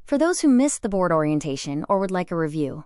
For those who missed the board orientation or would like a review,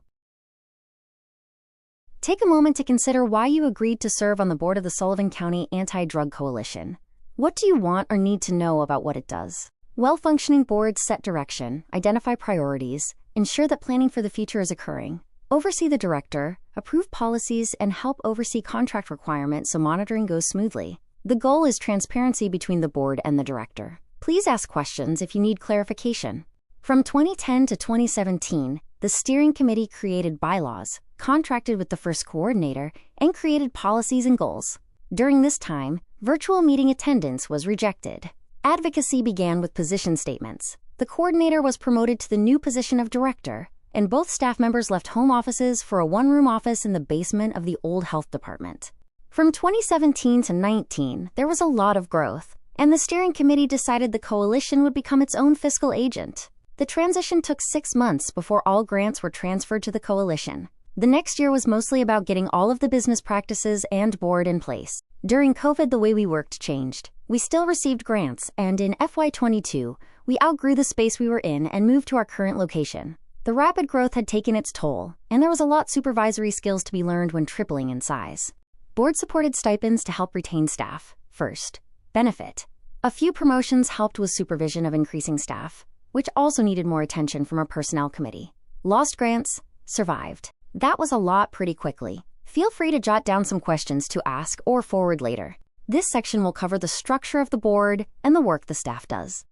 take a moment to consider why you agreed to serve on the board of the Sullivan County Anti-Drug Coalition. What do you want or need to know about what it does? Well-functioning boards set direction, identify priorities, ensure that planning for the future is occurring, oversee the director, approve policies, and help oversee contract requirements so monitoring goes smoothly. The goal is transparency between the board and the director. Please ask questions if you need clarification. From 2010 to 2017, the steering committee created bylaws, contracted with the first coordinator, and created policies and goals. During this time, virtual meeting attendance was rejected. Advocacy began with position statements. The coordinator was promoted to the new position of director, and both staff members left home offices for a one-room office in the basement of the old health department. From 2017 to 19, there was a lot of growth, and the steering committee decided the coalition would become its own fiscal agent. The transition took 6 months before all grants were transferred to the coalition. The next year was mostly about getting all of the business practices and board in place. During COVID, the way we worked changed. We still received grants, and in FY22, we outgrew the space we were in and moved to our current location. The rapid growth had taken its toll, and there was a lot of supervisory skills to be learned when tripling in size. Board-supported stipends to help retain staff. First, benefit. A few promotions helped with supervision of increasing staff, which also needed more attention from our personnel committee. Lost grants, survived. That was a lot pretty quickly. Feel free to jot down some questions to ask or forward later. This section will cover the structure of the board and the work the staff does.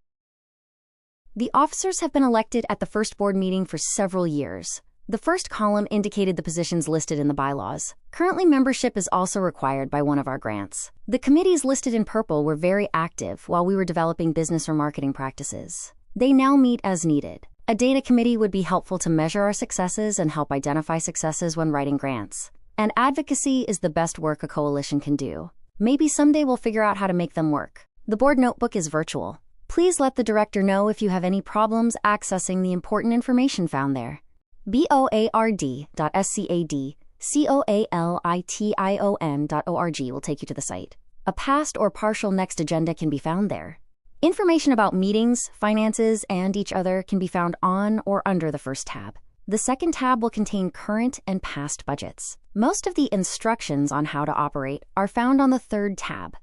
The officers have been elected at the first board meeting for several years. The first column indicated the positions listed in the bylaws. Currently, membership is also required by one of our grants. The committees listed in purple were very active while we were developing business or marketing practices. They now meet as needed. A data committee would be helpful to measure our successes and help identify successes when writing grants. And advocacy is the best work a coalition can do. Maybe someday we'll figure out how to make them work. The board notebook is virtual. Please let the director know if you have any problems accessing the important information found there. board.scadcoalition.org will take you to the site. A past or partial next agenda can be found there. Information about meetings, finances, and each other can be found on or under the first tab. The second tab will contain current and past budgets. Most of the instructions on how to operate are found on the third tab.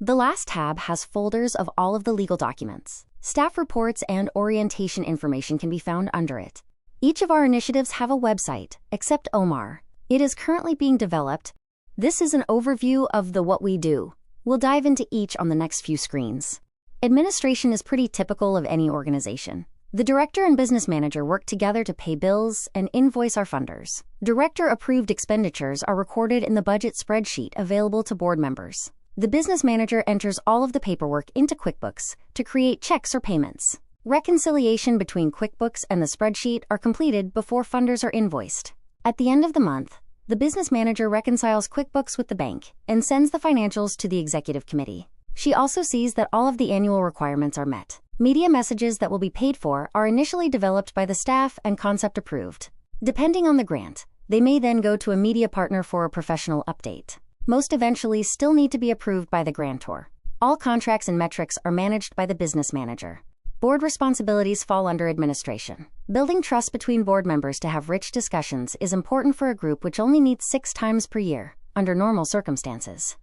The last tab has folders of all of the legal documents. Staff reports and orientation information can be found under it. Each of our initiatives have a website, except OMAR. It is currently being developed. This is an overview of the what we do. We'll dive into each on the next few screens. Administration is pretty typical of any organization. The director and business manager work together to pay bills and invoice our funders. Director-approved expenditures are recorded in the budget spreadsheet available to board members. The business manager enters all of the paperwork into QuickBooks to create checks or payments. Reconciliation between QuickBooks and the spreadsheet are completed before funders are invoiced. At the end of the month, the business manager reconciles QuickBooks with the bank and sends the financials to the executive committee. She also sees that all of the annual requirements are met. Media messages that will be paid for are initially developed by the staff and concept approved. Depending on the grant, they may then go to a media partner for a professional update. Most eventually still need to be approved by the grantor. All contracts and metrics are managed by the business manager. Board responsibilities fall under administration. Building trust between board members to have rich discussions is important for a group which only meets 6 times per year, under normal circumstances.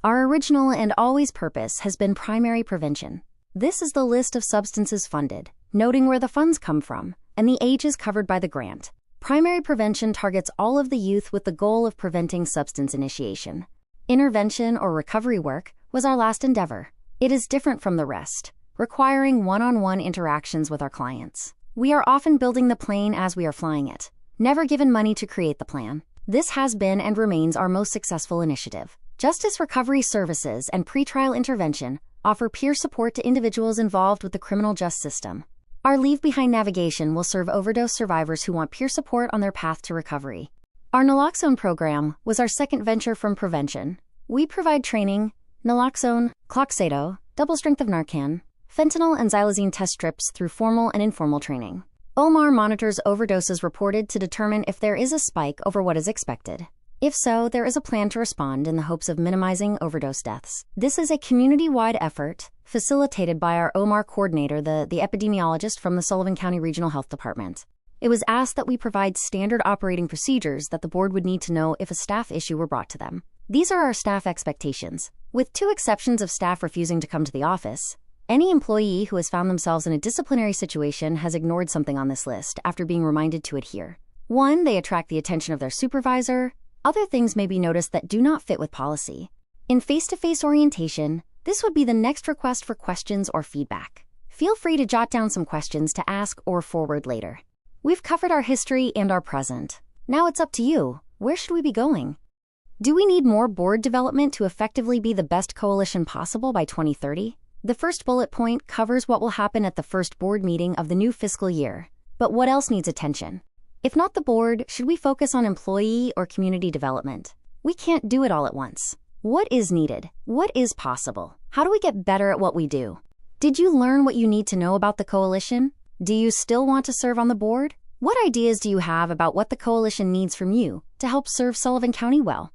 Our original and always purpose has been primary prevention. This is the list of substances funded, noting where the funds come from, and the ages covered by the grant. Primary prevention targets all of the youth with the goal of preventing substance initiation. Intervention or recovery work was our last endeavor. It is different from the rest, requiring one-on-one interactions with our clients. We are often building the plane as we are flying it, never given money to create the plan. This has been and remains our most successful initiative. Justice Recovery Services and Pretrial Intervention offer peer support to individuals involved with the criminal justice system. Our Leave Behind navigation will serve overdose survivors who want peer support on their path to recovery. Our naloxone program was our second venture from prevention. We provide training, naloxone, Cloxeto, double strength of Narcan, fentanyl and xylazine test strips through formal and informal training. OMAR monitors overdoses reported to determine if there is a spike over what is expected. If so, there is a plan to respond in the hopes of minimizing overdose deaths. This is a community-wide effort facilitated by our OMAR coordinator, the epidemiologist from the Sullivan County Regional Health Department. It was asked that we provide standard operating procedures that the board would need to know if a staff issue were brought to them. These are our staff expectations. With 2 exceptions of staff refusing to come to the office, any employee who has found themselves in a disciplinary situation has ignored something on this list after being reminded to adhere. 1, they attract the attention of their supervisor. Other things may be noticed that do not fit with policy. In face-to-face orientation, this would be the next request for questions or feedback. Feel free to jot down some questions to ask or forward later. We've covered our history and our present. Now it's up to you. Where should we be going? Do we need more board development to effectively be the best coalition possible by 2030? The first bullet point covers what will happen at the first board meeting of the new fiscal year. But what else needs attention? If not the board, should we focus on employee or community development? We can't do it all at once. What is needed? What is possible? How do we get better at what we do? Did you learn what you need to know about the coalition? Do you still want to serve on the board? What ideas do you have about what the coalition needs from you to help serve Sullivan County well?